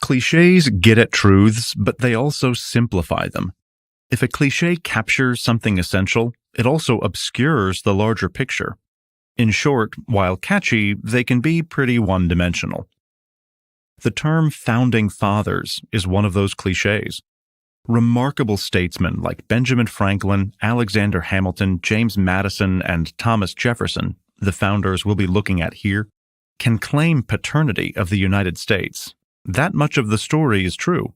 Clichés get at truths, but they also simplify them. If a cliché captures something essential, it also obscures the larger picture. In short, while catchy, they can be pretty one-dimensional. The term founding fathers is one of those clichés. Remarkable statesmen like Benjamin Franklin, Alexander Hamilton, James Madison, and Thomas Jefferson, the founders we'll be looking at here, can claim paternity of the United States. That much of the story is true.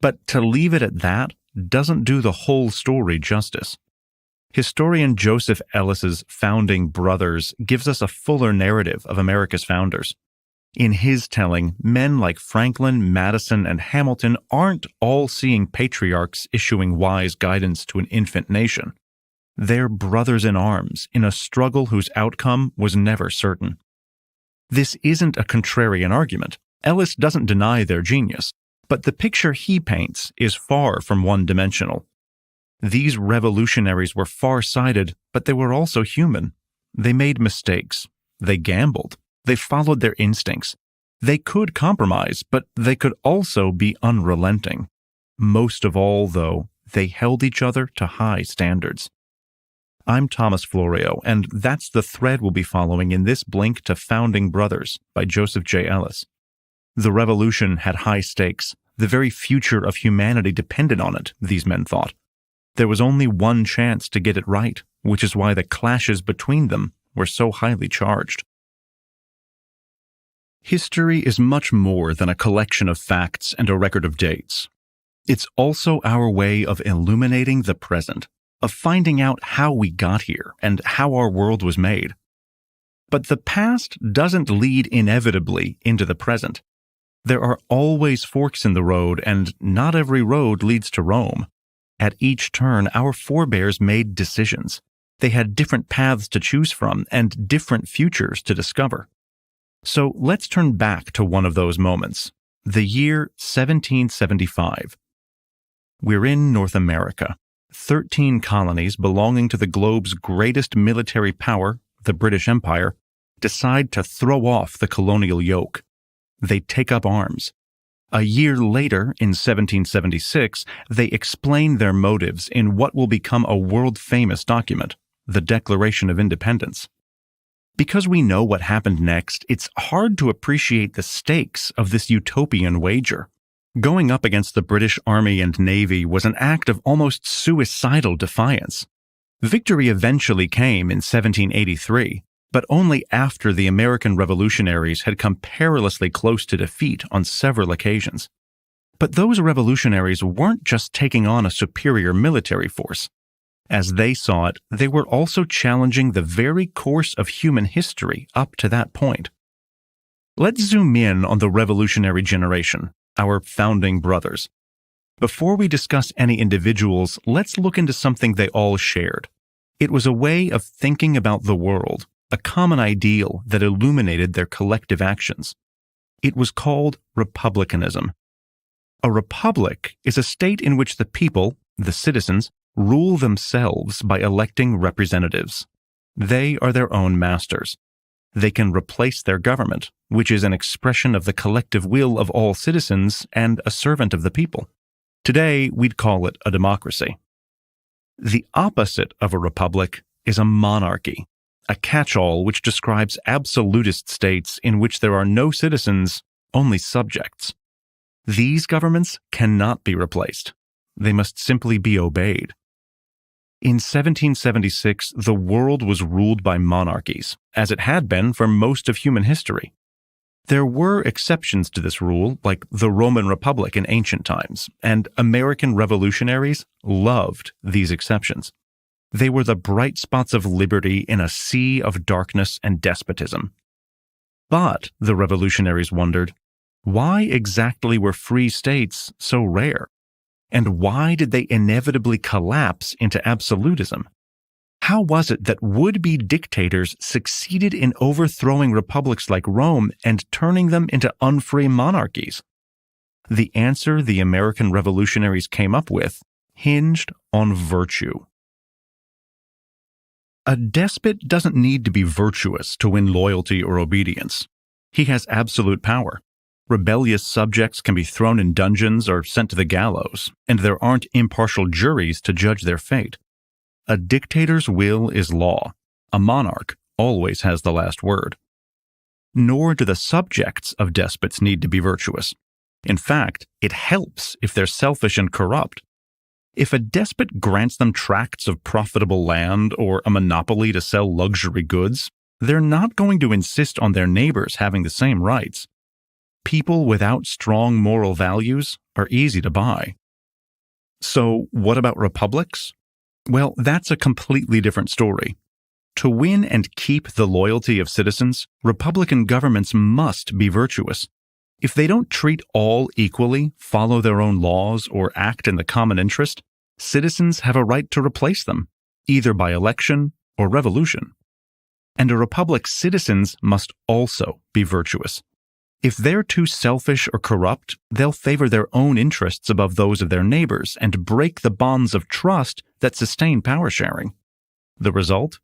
But to leave it at that doesn't do the whole story justice. Historian Joseph Ellis's Founding Brothers gives us a fuller narrative of America's founders. In his telling, men like Franklin, Madison, and Hamilton aren't all-seeing patriarchs issuing wise guidance to an infant nation. They're brothers in arms in a struggle whose outcome was never certain. This isn't a contrarian argument. Ellis doesn't deny their genius, but the picture he paints is far from one-dimensional. These revolutionaries were far-sighted, but they were also human. They made mistakes. They gambled. They followed their instincts. They could compromise, but they could also be unrelenting. Most of all, though, they held each other to high standards. I'm Thomas Florio, and that's the thread we'll be following in this Blink to Founding Brothers by Joseph J. Ellis. The revolution had high stakes. The very future of humanity depended on it, these men thought. There was only one chance to get it right, which is why the clashes between them were so highly charged. History is much more than a collection of facts and a record of dates. It's also our way of illuminating the present, of finding out how we got here and how our world was made. But the past doesn't lead inevitably into the present. There are always forks in the road, and not every road leads to Rome. At each turn, our forebears made decisions. They had different paths to choose from and different futures to discover. So let's turn back to one of those moments, the year 1775. We're in North America. 13 colonies belonging to the globe's greatest military power, the British Empire, decide to throw off the colonial yoke. They take up arms. A year later, in 1776, they explain their motives in what will become a world-famous document, the Declaration of Independence. Because we know what happened next, it's hard to appreciate the stakes of this utopian wager. Going up against the British Army and Navy was an act of almost suicidal defiance. Victory eventually came in 1783, but only after the American revolutionaries had come perilously close to defeat on several occasions. But those revolutionaries weren't just taking on a superior military force. As they saw it, they were also challenging the very course of human history up to that point. Let's zoom in on the revolutionary generation, our founding brothers. Before we discuss any individuals, let's look into something they all shared. It was a way of thinking about the world, a common ideal that illuminated their collective actions. It was called republicanism. A republic is a state in which the people, the citizens, rule themselves by electing representatives. They are their own masters. They can replace their government, which is an expression of the collective will of all citizens and a servant of the people. Today, we'd call it a democracy. The opposite of a republic is a monarchy, a catch-all which describes absolutist states in which there are no citizens, only subjects. These governments cannot be replaced. They must simply be obeyed. In 1776, the world was ruled by monarchies, as it had been for most of human history. There were exceptions to this rule, like the Roman Republic in ancient times, and American revolutionaries loved these exceptions. They were the bright spots of liberty in a sea of darkness and despotism. But, the revolutionaries wondered, why exactly were free states so rare? And why did they inevitably collapse into absolutism? How was it that would-be dictators succeeded in overthrowing republics like Rome and turning them into unfree monarchies? The answer the American revolutionaries came up with hinged on virtue. A despot doesn't need to be virtuous to win loyalty or obedience. He has absolute power. Rebellious subjects can be thrown in dungeons or sent to the gallows, and there aren't impartial juries to judge their fate. A dictator's will is law. A monarch always has the last word. Nor do the subjects of despots need to be virtuous. In fact, it helps if they're selfish and corrupt. If a despot grants them tracts of profitable land or a monopoly to sell luxury goods, they're not going to insist on their neighbors having the same rights. People without strong moral values are easy to buy. So, what about republics? Well, that's a completely different story. To win and keep the loyalty of citizens, republican governments must be virtuous. If they don't treat all equally, follow their own laws, or act in the common interest, citizens have a right to replace them, either by election or revolution. And a republic's citizens must also be virtuous. If they're too selfish or corrupt, they'll favor their own interests above those of their neighbors and break the bonds of trust that sustain power sharing. The result?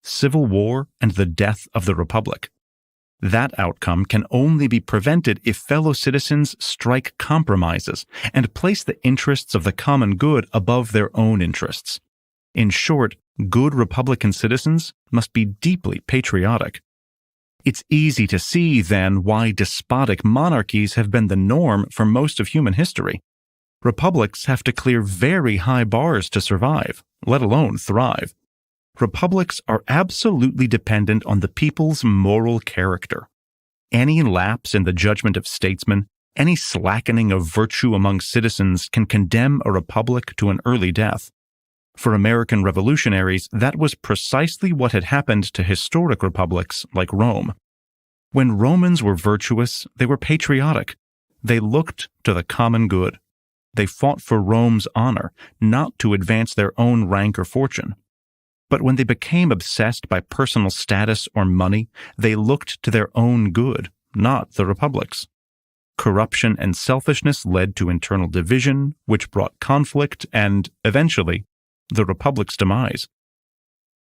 Civil war and the death of the republic. That outcome can only be prevented if fellow citizens strike compromises and place the interests of the common good above their own interests. In short, good Republican citizens must be deeply patriotic. It's easy to see, then, why despotic monarchies have been the norm for most of human history. Republics have to clear very high bars to survive, let alone thrive. Republics are absolutely dependent on the people's moral character. Any lapse in the judgment of statesmen, any slackening of virtue among citizens can condemn a republic to an early death. For American revolutionaries, that was precisely what had happened to historic republics like Rome. When Romans were virtuous, they were patriotic. They looked to the common good. They fought for Rome's honor, not to advance their own rank or fortune. But when they became obsessed by personal status or money, they looked to their own good, not the republic's. Corruption and selfishness led to internal division, which brought conflict and, eventually, the republic's demise.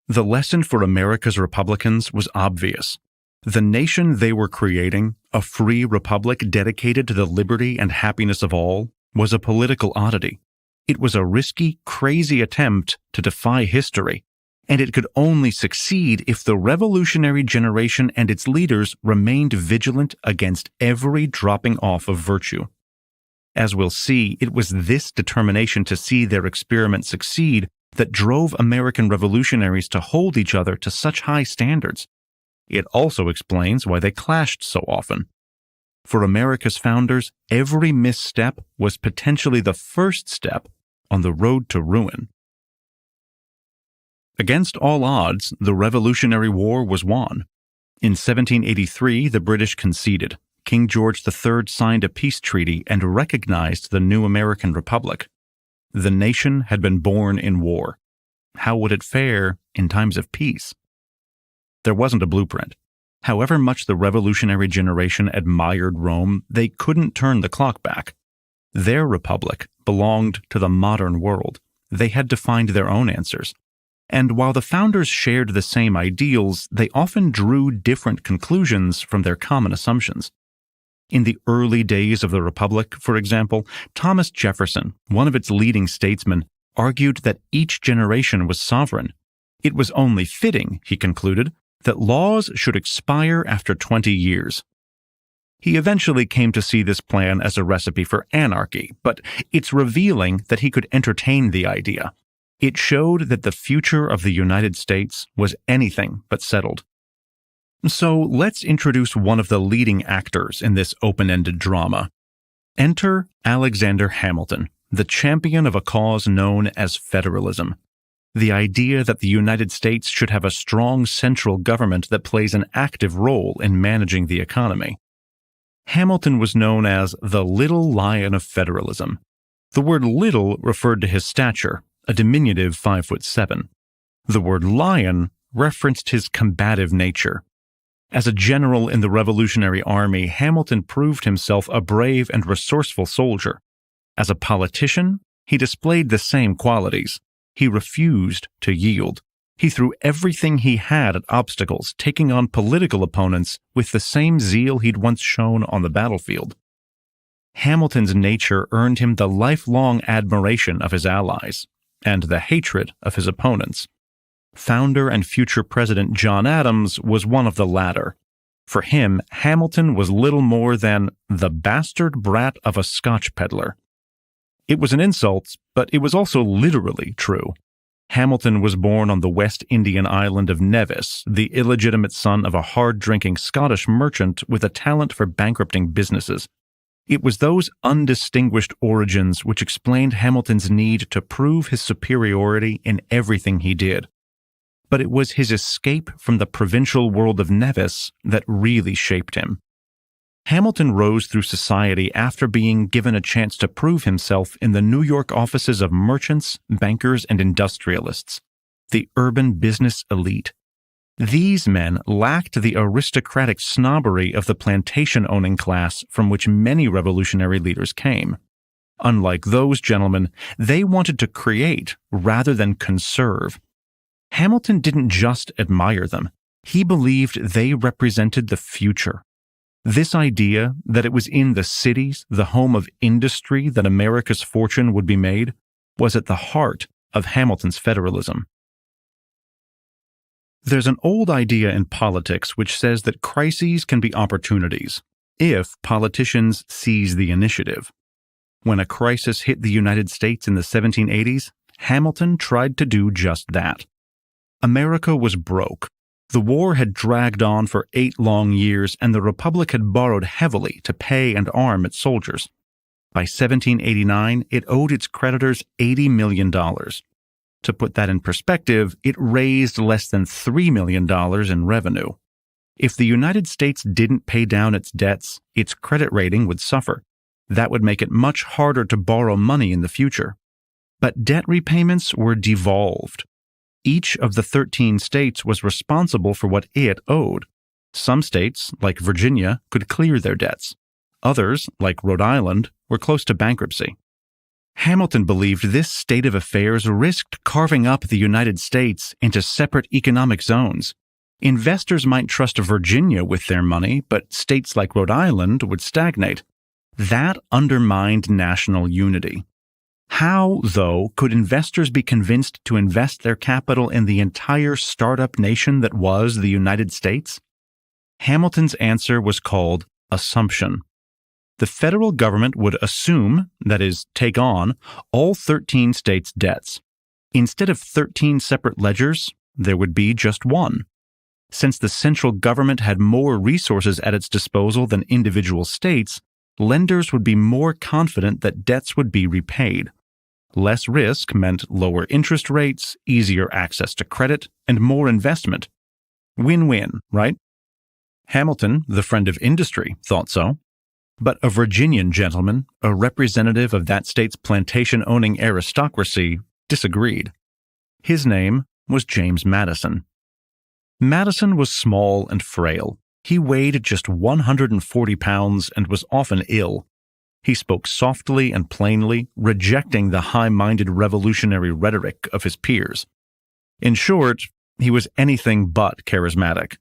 The lesson for America's Republicans was obvious. The nation they were creating, a free republic dedicated to the liberty and happiness of all, was a political oddity. It was a risky, crazy attempt to defy history, and it could only succeed if the revolutionary generation and its leaders remained vigilant against every dropping off of virtue. As we'll see, it was this determination to see their experiment succeed that drove American revolutionaries to hold each other to such high standards. It also explains why they clashed so often. For America's founders, every misstep was potentially the first step on the road to ruin. Against all odds, the Revolutionary War was won. In 1783, the British conceded. King George III signed a peace treaty and recognized the new American Republic. The nation had been born in war. How would it fare in times of peace? There wasn't a blueprint. However much the revolutionary generation admired Rome, they couldn't turn the clock back. Their republic belonged to the modern world. They had to find their own answers. And while the founders shared the same ideals, they often drew different conclusions from their common assumptions. In the early days of the Republic, for example, Thomas Jefferson, one of its leading statesmen, argued that each generation was sovereign. It was only fitting, he concluded, that laws should expire after 20 years. He eventually came to see this plan as a recipe for anarchy, but it's revealing that he could entertain the idea. It showed that the future of the United States was anything but settled. So let's introduce one of the leading actors in this open-ended drama. Enter Alexander Hamilton, the champion of a cause known as federalism. The idea that the United States should have a strong central government that plays an active role in managing the economy. Hamilton was known as the Little Lion of Federalism. The word little referred to his stature, a diminutive 5'7". The word lion referenced his combative nature. As a general in the Revolutionary Army, Hamilton proved himself a brave and resourceful soldier. As a politician, he displayed the same qualities. He refused to yield. He threw everything he had at obstacles, taking on political opponents with the same zeal he'd once shown on the battlefield. Hamilton's nature earned him the lifelong admiration of his allies and the hatred of his opponents. Founder and future President John Adams was one of the latter. For him, Hamilton was little more than the bastard brat of a Scotch peddler. It was an insult, but it was also literally true. Hamilton was born on the West Indian island of Nevis, the illegitimate son of a hard-drinking Scottish merchant with a talent for bankrupting businesses. It was those undistinguished origins which explained Hamilton's need to prove his superiority in everything he did. But it was his escape from the provincial world of Nevis that really shaped him. Hamilton rose through society after being given a chance to prove himself in the New York offices of merchants, bankers, and industrialists, the urban business elite. These men lacked the aristocratic snobbery of the plantation-owning class from which many revolutionary leaders came. Unlike those gentlemen, they wanted to create rather than conserve. Hamilton didn't just admire them. He believed they represented the future. This idea that it was in the cities, the home of industry, that America's fortune would be made, was at the heart of Hamilton's federalism. There's an old idea in politics which says that crises can be opportunities, if politicians seize the initiative. When a crisis hit the United States in the 1780s, Hamilton tried to do just that. America was broke. The war had dragged on for 8 long years, and the Republic had borrowed heavily to pay and arm its soldiers. By 1789, it owed its creditors $80 million. To put that in perspective, it raised less than $3 million in revenue. If the United States didn't pay down its debts, its credit rating would suffer. That would make it much harder to borrow money in the future. But debt repayments were devolved. Each of the 13 states was responsible for what it owed. Some states, like Virginia, could clear their debts. Others, like Rhode Island, were close to bankruptcy. Hamilton believed this state of affairs risked carving up the United States into separate economic zones. Investors might trust Virginia with their money, but states like Rhode Island would stagnate. That undermined national unity. How, though, could investors be convinced to invest their capital in the entire startup nation that was the United States? Hamilton's answer was called assumption. The federal government would assume, that is, take on, all 13 states' debts. Instead of 13 separate ledgers, there would be just one. Since the central government had more resources at its disposal than individual states, lenders would be more confident that debts would be repaid. Less risk meant lower interest rates, easier access to credit, and more investment. Win-win, right? Hamilton, the friend of industry, thought so. But a Virginian gentleman, a representative of that state's plantation-owning aristocracy, disagreed. His name was James Madison. Madison was small and frail. He weighed just 140 pounds and was often ill. He spoke softly and plainly, rejecting the high-minded revolutionary rhetoric of his peers. In short, he was anything but charismatic.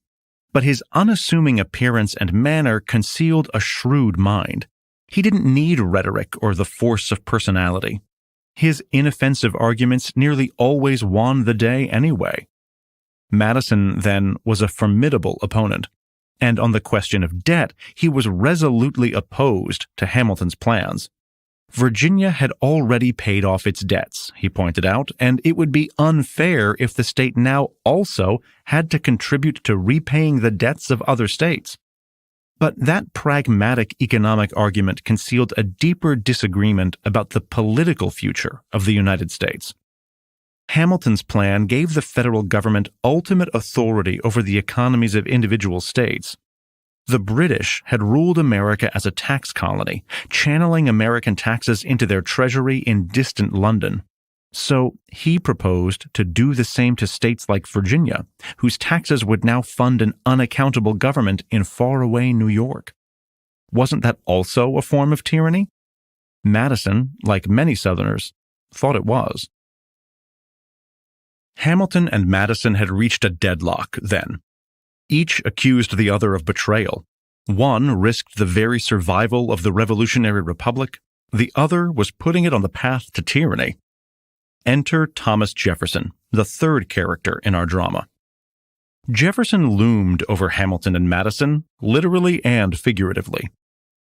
But his unassuming appearance and manner concealed a shrewd mind. He didn't need rhetoric or the force of personality. His inoffensive arguments nearly always won the day anyway. Madison, then, was a formidable opponent. And on the question of debt, he was resolutely opposed to Hamilton's plans. Virginia had already paid off its debts, he pointed out, and it would be unfair if the state now also had to contribute to repaying the debts of other states. But that pragmatic economic argument concealed a deeper disagreement about the political future of the United States. Hamilton's plan gave the federal government ultimate authority over the economies of individual states. The British had ruled America as a tax colony, channeling American taxes into their treasury in distant London. So he proposed to do the same to states like Virginia, whose taxes would now fund an unaccountable government in faraway New York. Wasn't that also a form of tyranny? Madison, like many Southerners, thought it was. Hamilton and Madison had reached a deadlock then. Each accused the other of betrayal. One risked the very survival of the Revolutionary Republic. The other was putting it on the path to tyranny. Enter Thomas Jefferson, the third character in our drama. Jefferson loomed over Hamilton and Madison, literally and figuratively.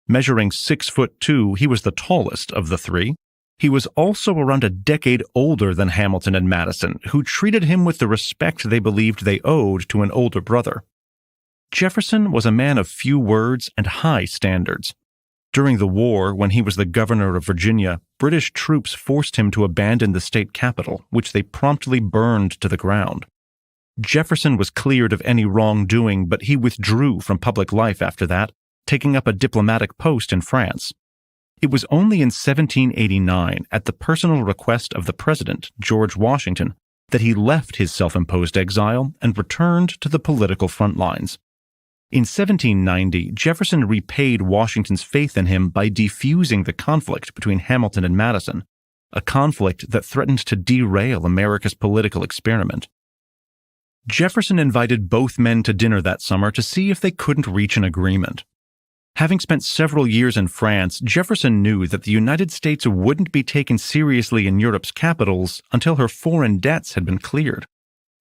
Measuring 6'2", he was the tallest of the three. He was also around a decade older than Hamilton and Madison, who treated him with the respect they believed they owed to an older brother. Jefferson was a man of few words and high standards. During the war, when he was the governor of Virginia, British troops forced him to abandon the state capital, which they promptly burned to the ground. Jefferson was cleared of any wrongdoing, but he withdrew from public life after that, taking up a diplomatic post in France. It was only in 1789, at the personal request of the president, George Washington, that he left his self-imposed exile and returned to the political front lines. In 1790, Jefferson repaid Washington's faith in him by defusing the conflict between Hamilton and Madison, a conflict that threatened to derail America's political experiment. Jefferson invited both men to dinner that summer to see if they couldn't reach an agreement. Having spent several years in France, Jefferson knew that the United States wouldn't be taken seriously in Europe's capitals until her foreign debts had been cleared.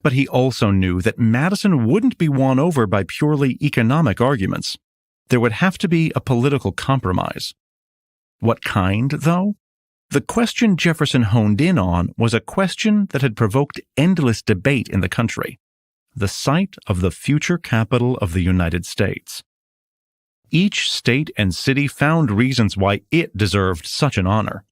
But he also knew that Madison wouldn't be won over by purely economic arguments. There would have to be a political compromise. What kind, though? The question Jefferson honed in on was a question that had provoked endless debate in the country: the site of the future capital of the United States. Each state and city found reasons why it deserved such an honor.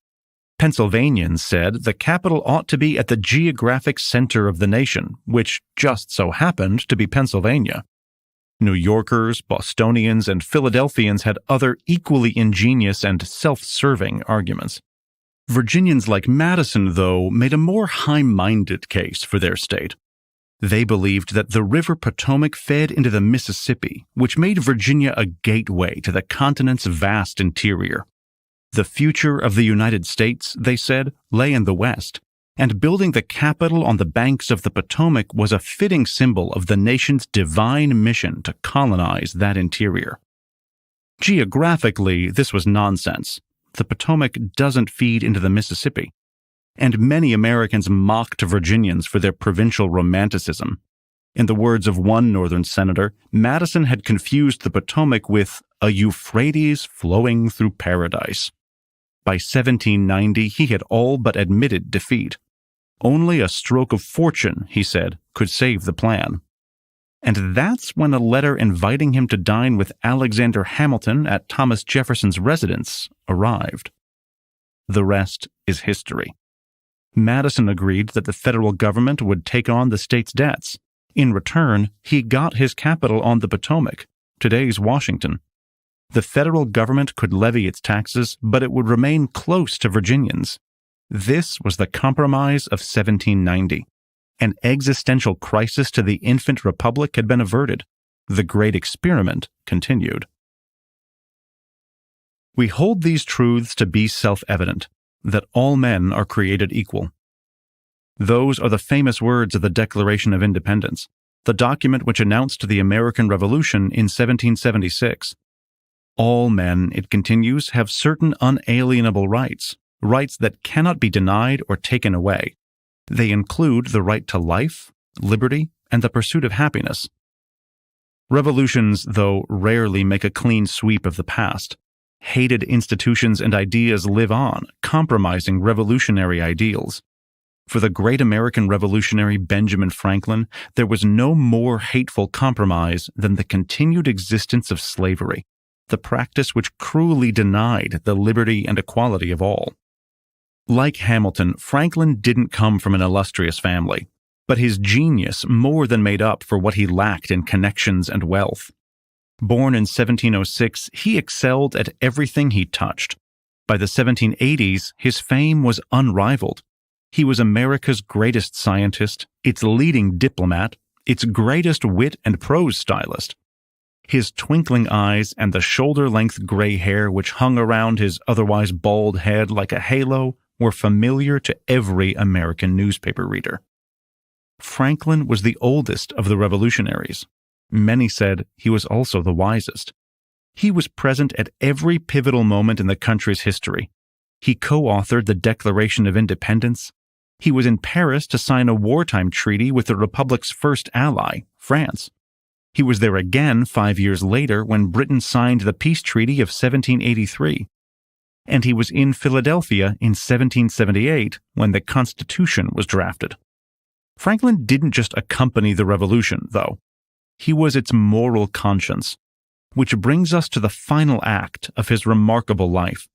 Pennsylvanians said the capital ought to be at the geographic center of the nation, which just so happened to be Pennsylvania. New Yorkers, Bostonians, and Philadelphians had other equally ingenious and self-serving arguments. Virginians like Madison, though, made a more high-minded case for their state. They believed that the River Potomac fed into the Mississippi, which made Virginia a gateway to the continent's vast interior. The future of the United States, they said, lay in the West, and building the capital on the banks of the Potomac was a fitting symbol of the nation's divine mission to colonize that interior. Geographically, this was nonsense. The Potomac doesn't feed into the Mississippi, and many Americans mocked Virginians for their provincial romanticism. In the words of one Northern senator, Madison had confused the Potomac with a Euphrates flowing through paradise. By 1790, he had all but admitted defeat. Only a stroke of fortune, he said, could save the plan. And that's when a letter inviting him to dine with Alexander Hamilton at Thomas Jefferson's residence arrived. The rest is history. Madison agreed that the federal government would take on the state's debts. In return, he got his capital on the Potomac, today's Washington. The federal government could levy its taxes, but it would remain close to Virginians. This was the Compromise of 1790. An existential crisis to the infant republic had been averted. The great experiment continued. We hold these truths to be self-evident, that all men are created equal. Those are the famous words of the Declaration of Independence, the document which announced the American Revolution in 1776. All men, it continues, have certain unalienable rights, rights that cannot be denied or taken away. They include the right to life, liberty, and the pursuit of happiness. Revolutions, though, rarely make a clean sweep of the past. Hated institutions and ideas live on, compromising revolutionary ideals. For the great American revolutionary Benjamin Franklin, there was no more hateful compromise than the continued existence of slavery, the practice which cruelly denied the liberty and equality of all. Like Hamilton, Franklin didn't come from an illustrious family, but his genius more than made up for what he lacked in connections and wealth. Born in 1706, he excelled at everything he touched. By the 1780s, his fame was unrivaled. He was America's greatest scientist, its leading diplomat, its greatest wit and prose stylist. His twinkling eyes and the shoulder-length gray hair which hung around his otherwise bald head like a halo were familiar to every American newspaper reader. Franklin was the oldest of the revolutionaries. Many said he was also the wisest. He was present at every pivotal moment in the country's history. He co-authored the Declaration of Independence. He was in Paris to sign a wartime treaty with the Republic's first ally, France. He was there again 5 years later when Britain signed the peace treaty of 1783. And he was in Philadelphia in 1778 when the Constitution was drafted. Franklin didn't just accompany the revolution, though. He was its moral conscience, which brings us to the final act of his remarkable life.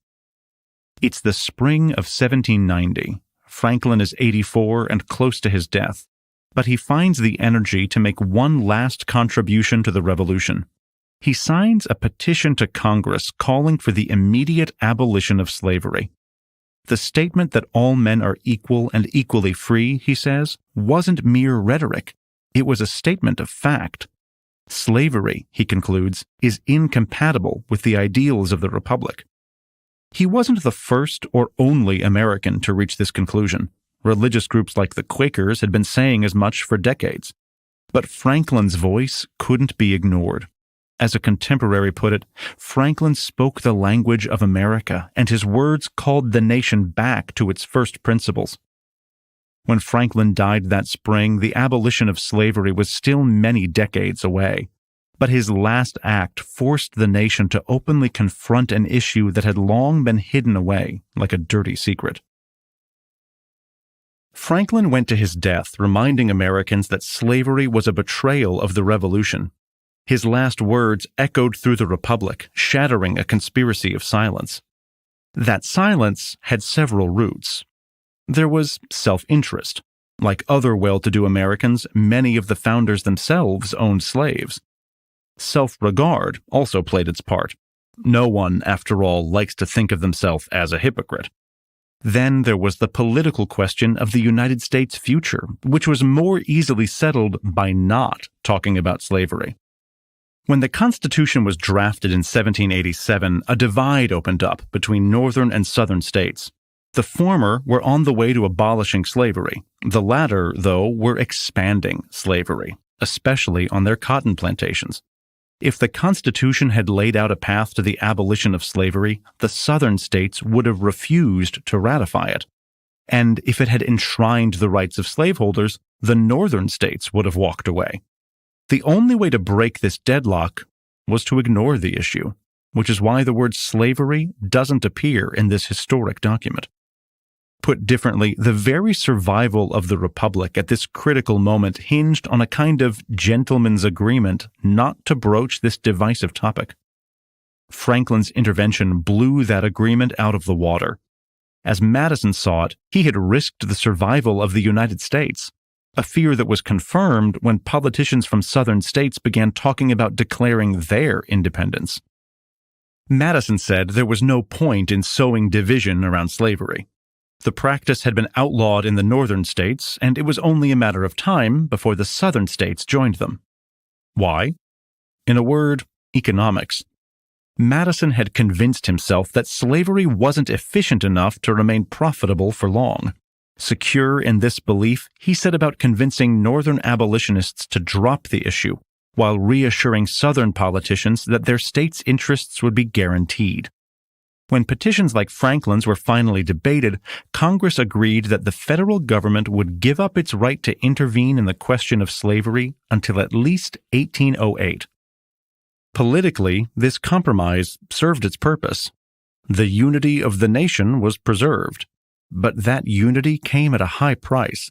It's the spring of 1790. Franklin is 84 and close to his death, but he finds the energy to make one last contribution to the revolution. He signs a petition to Congress calling for the immediate abolition of slavery. The statement that all men are equal and equally free, he says, wasn't mere rhetoric. It was a statement of fact. Slavery, he concludes, is incompatible with the ideals of the Republic. He wasn't the first or only American to reach this conclusion. Religious groups like the Quakers had been saying as much for decades. But Franklin's voice couldn't be ignored. As a contemporary put it, Franklin spoke the language of America, and his words called the nation back to its first principles. When Franklin died that spring, the abolition of slavery was still many decades away. But his last act forced the nation to openly confront an issue that had long been hidden away like a dirty secret. Franklin went to his death reminding Americans that slavery was a betrayal of the Revolution. His last words echoed through the Republic, shattering a conspiracy of silence. That silence had several roots. There was self-interest. Like other well-to-do Americans, many of the founders themselves owned slaves. Self-regard also played its part. No one, after all, likes to think of themselves as a hypocrite. Then there was the political question of the United States' future, which was more easily settled by not talking about slavery. When the Constitution was drafted in 1787, a divide opened up between northern and southern states. The former were on the way to abolishing slavery. The latter, though, were expanding slavery, especially on their cotton plantations. If the Constitution had laid out a path to the abolition of slavery, the southern states would have refused to ratify it. And if it had enshrined the rights of slaveholders, the northern states would have walked away. The only way to break this deadlock was to ignore the issue, which is why the word slavery doesn't appear in this historic document. Put differently, the very survival of the Republic at this critical moment hinged on a kind of gentleman's agreement not to broach this divisive topic. Franklin's intervention blew that agreement out of the water. As Madison saw it, he had risked the survival of the United States, a fear that was confirmed when politicians from southern states began talking about declaring their independence. Madison said there was no point in sowing division around slavery. The practice had been outlawed in the northern states, and it was only a matter of time before the southern states joined them. Why? In a word, economics. Madison had convinced himself that slavery wasn't efficient enough to remain profitable for long. Secure in this belief, he set about convincing northern abolitionists to drop the issue, while reassuring southern politicians that their states' interests would be guaranteed. When petitions like Franklin's were finally debated, Congress agreed that the federal government would give up its right to intervene in the question of slavery until at least 1808. Politically, this compromise served its purpose. The unity of the nation was preserved, but that unity came at a high price.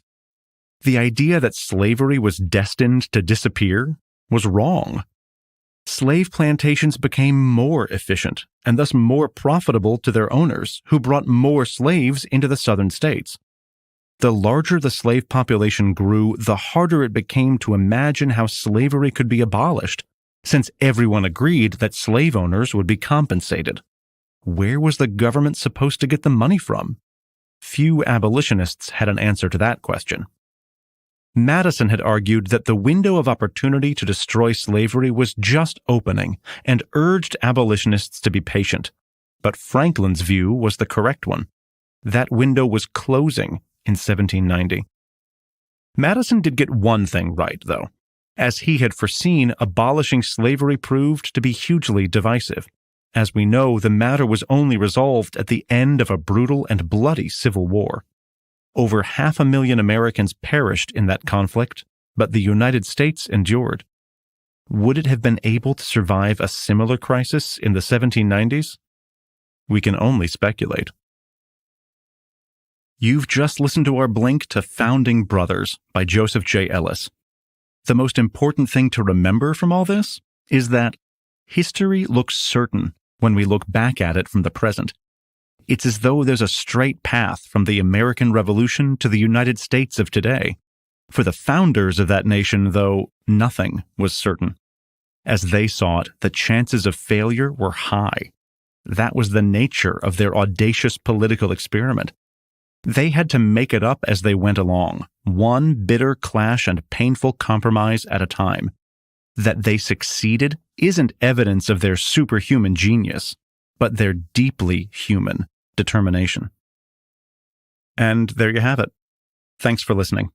The idea that slavery was destined to disappear was wrong. Slave plantations became more efficient and thus more profitable to their owners, who brought more slaves into the southern states. The larger the slave population grew, the harder it became to imagine how slavery could be abolished, since everyone agreed that slave owners would be compensated. Where was the government supposed to get the money from? Few abolitionists had an answer to that question. Madison had argued that the window of opportunity to destroy slavery was just opening and urged abolitionists to be patient. But Franklin's view was the correct one. That window was closing in 1790. Madison did get one thing right, though. As he had foreseen, abolishing slavery proved to be hugely divisive. As we know, the matter was only resolved at the end of a brutal and bloody civil war. Over 500,000 Americans perished in that conflict, but the United States endured. Would it have been able to survive a similar crisis in the 1790s? We can only speculate. You've just listened to our blink to Founding Brothers by Joseph J. Ellis. The most important thing to remember from all this is that history looks certain when we look back at it from the present. It's as though there's a straight path from the American Revolution to the United States of today. For the founders of that nation, though, nothing was certain. As they saw it, the chances of failure were high. That was the nature of their audacious political experiment. They had to make it up as they went along, one bitter clash and painful compromise at a time. That they succeeded isn't evidence of their superhuman genius, but their deeply human determination. And there you have it. Thanks for listening.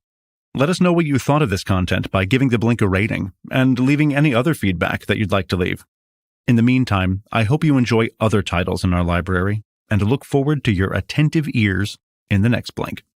Let us know what you thought of this content by giving the Blink a rating and leaving any other feedback that you'd like to leave. In the meantime, I hope you enjoy other titles in our library and look forward to your attentive ears in the next Blink.